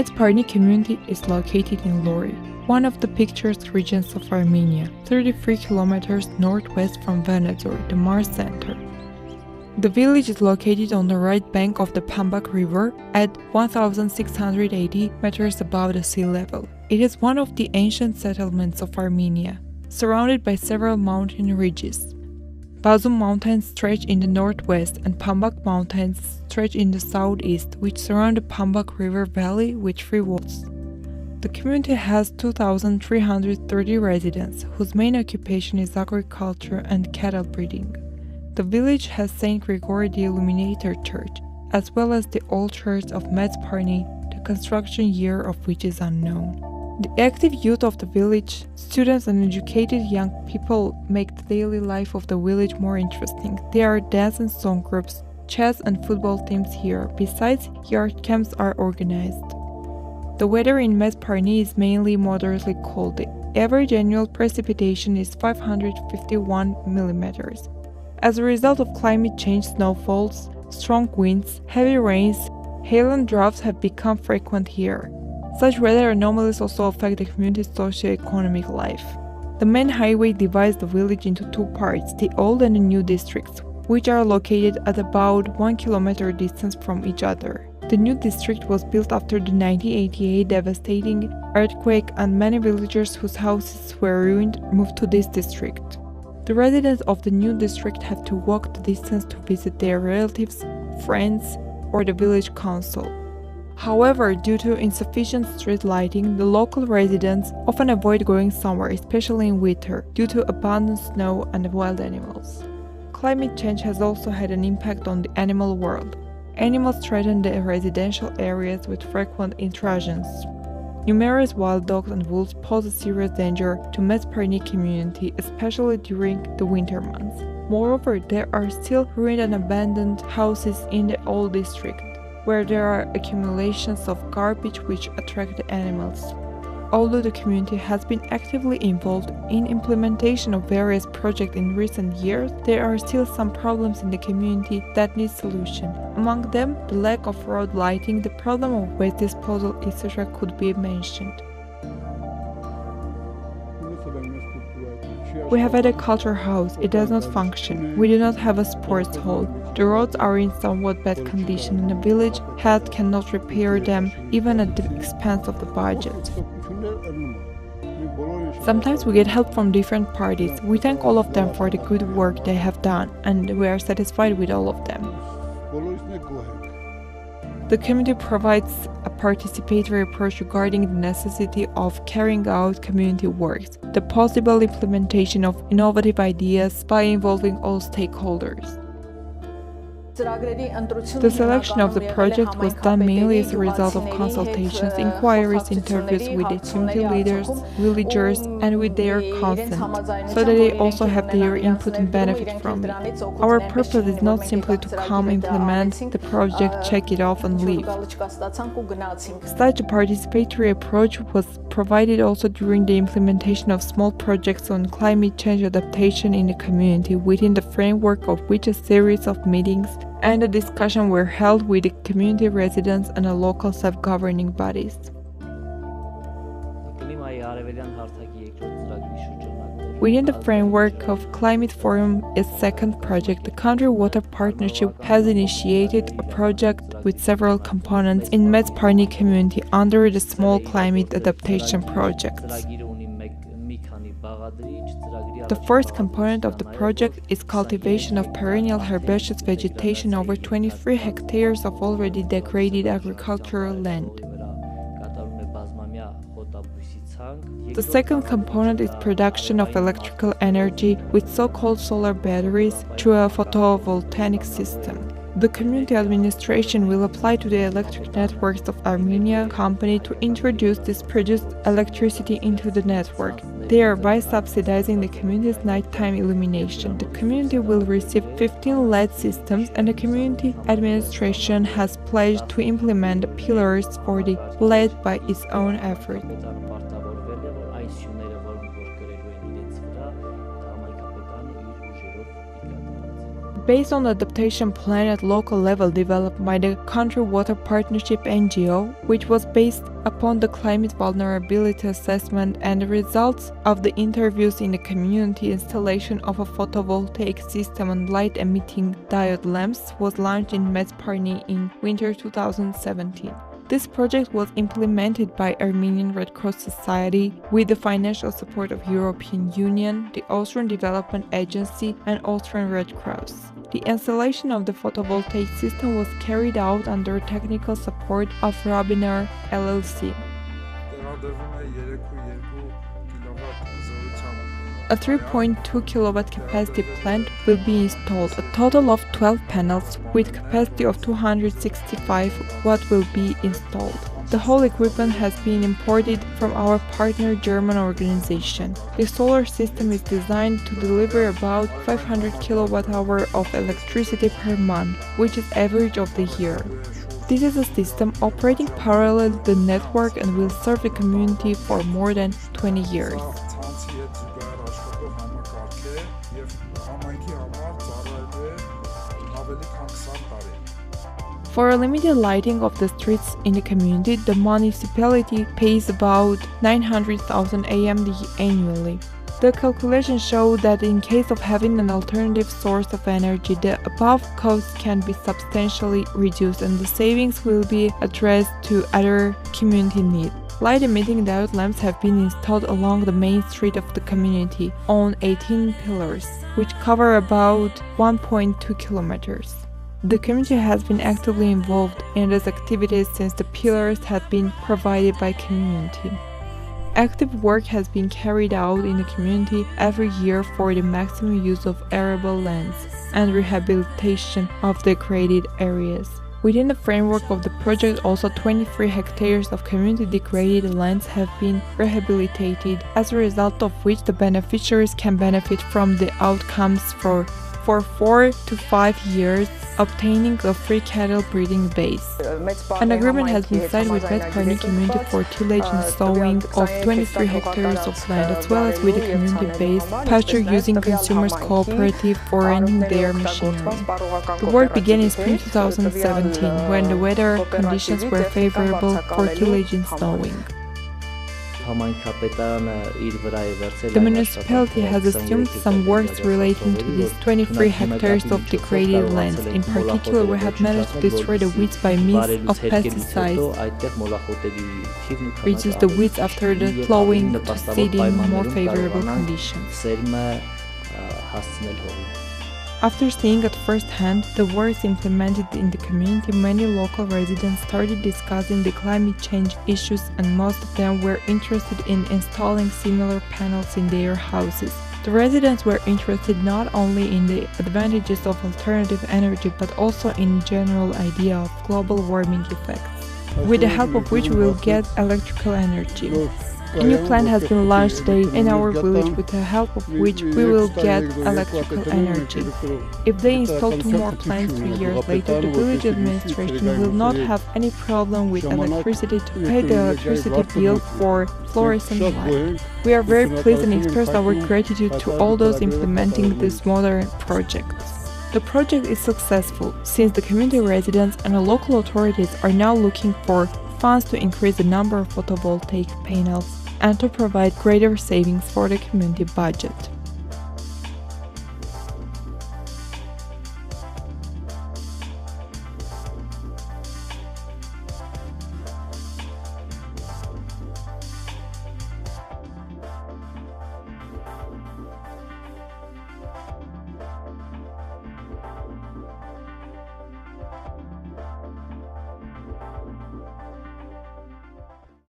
Mec Parni community is located in Lori, one of the picturesque regions of Armenia, 33 kilometers northwest from Venezuela, the Mars center. The village is located on the right bank of the Pambak River at 1,680 meters above the sea level. It is one of the ancient settlements of Armenia, surrounded by several mountain ridges. Bazum Mountains stretch in the northwest and Pambak Mountains stretch in the southeast, which surround the Pambak River Valley with 3 walls. The community has 2,330 residents, whose main occupation is agriculture and cattle breeding. The village has St. Gregory the Illuminator Church, as well as the old church of Mec Parni, the construction year of which is unknown. The active youth of the village, students and educated young people make the daily life of the village more interesting. There are dance and song groups, chess and football teams here. Besides, yard camps are organized. The weather in Mec Parni is mainly moderately cold. The average annual precipitation is 551 millimeters. As a result of climate change, snowfalls, strong winds, heavy rains, hail and droughts have become frequent here. Such weather anomalies also affect the community's socio-economic life. The main highway divides the village into 2 parts, the old and the new districts, which are located at about 1 kilometer distance from each other. The new district was built after the 1988 devastating earthquake, and many villagers whose houses were ruined moved to this district. The residents of the new district have to walk the distance to visit their relatives, friends, or the village council. However, due to insufficient street lighting, the local residents often avoid going somewhere, especially in winter, due to abundant snow and wild animals. Climate change has also had an impact on the animal world. Animals threaten the residential areas with frequent intrusions. Numerous wild dogs and wolves pose a serious danger to Mec Parni community, especially during the winter months. Moreover, there are still ruined and abandoned houses in the old district, where there are accumulations of garbage which attract the animals. Although the community has been actively involved in implementation of various projects in recent years, there are still some problems in the community that need solution. Among them, the lack of road lighting, the problem of waste disposal, etc. could be mentioned. We have had a culture house. It does not function. We do not have a sports hall. The roads are in somewhat bad condition and the village health cannot repair them, even at the expense of the budget. Sometimes we get help from different parties. We thank all of them for the good work they have done, and we are satisfied with all of them. The community provides a participatory approach regarding the necessity of carrying out community works, the possible implementation of innovative ideas by involving all stakeholders. The selection of the project was done mainly as a result of consultations, inquiries, interviews with the community leaders, villagers, and with their consent, so that they also have their input and benefit from it. Our purpose is not simply to come, implement the project, check it off, and leave. Such a participatory approach was provided also during the implementation of small projects on climate change adaptation in the community, within the framework of which a series of meetings and a discussion were held with the community residents and the local self-governing bodies. Within the framework of Climate Forum, its second project, the Country Water Partnership has initiated a project with several components in Mec Parni community under the Small Climate Adaptation Projects. The first component of the project is cultivation of perennial herbaceous vegetation over 23 hectares of already degraded agricultural land. The second component is production of electrical energy with so-called solar batteries through a photovoltaic system. The community administration will apply to the electric networks of Armenia company to introduce this produced electricity into the network, thereby subsidizing the community's nighttime illumination. The community will receive 15 LED systems, and the community administration has pledged to implement the pillars for the LED by its own effort. Based on the adaptation plan at local level developed by the Country Water Partnership NGO, which was based upon the climate vulnerability assessment and the results of the interviews in the community, installation of a photovoltaic system and light-emitting diode lamps was launched in Mec Parni in winter 2017. This project was implemented by Armenian Red Cross Society with the financial support of European Union, the Austrian Development Agency and Austrian Red Cross. The installation of the photovoltaic system was carried out under technical support of Robiner LLC. A 3.2 kW capacity plant will be installed. A total of 12 panels with capacity of 265 watt will be installed. The whole equipment has been imported from our partner German organization. The solar system is designed to deliver about 500 kWh of electricity per month, which is average of the year. This is a system operating parallel to the network and will serve the community for more than 20 years. For a limited lighting of the streets in the community, the municipality pays about 900,000 AMD annually. The calculations show that in case of having an alternative source of energy, the above costs can be substantially reduced and the savings will be addressed to other community needs. Light-emitting diode lamps have been installed along the main street of the community on 18 pillars, which cover about 1.2 kilometers. The community has been actively involved in these activities since the pillars have been provided by community. Active work has been carried out in the community every year for the maximum use of arable lands and rehabilitation of degraded areas. Within the framework of the project, also 23 hectares of community degraded lands have been rehabilitated, as a result of which the beneficiaries can benefit from the outcomes for 4 to 5 years, obtaining a free cattle breeding base. An agreement has been signed with Mec Parni community for tillage and sowing of 23 hectares of land, as well as with the community-based pasture using consumers cooperative for renting their machinery. The work began in spring 2017, when the weather conditions were favorable for tillage and sowing. The municipality has assumed some works relating to these 23 hectares of degraded lands. In particular, we have managed to destroy the weeds by means of pesticides, reduce the weeds after the plowing to seed in more favorable conditions. After seeing at first hand the works implemented in the community, many local residents started discussing the climate change issues, and most of them were interested in installing similar panels in their houses. The residents were interested not only in the advantages of alternative energy but also in general idea of global warming effects, with the help of which we will get electrical energy. A new plant has been launched today in our village with the help of which we will get electrical energy. If they install 2 more plants 2 years later, the village administration will not have any problem with electricity to pay the electricity bill for fluorescent light. We are very pleased and express our gratitude to all those implementing this modern project. The project is successful since the community residents and the local authorities are now looking for funds to increase the number of photovoltaic panels and to provide greater savings for the community budget.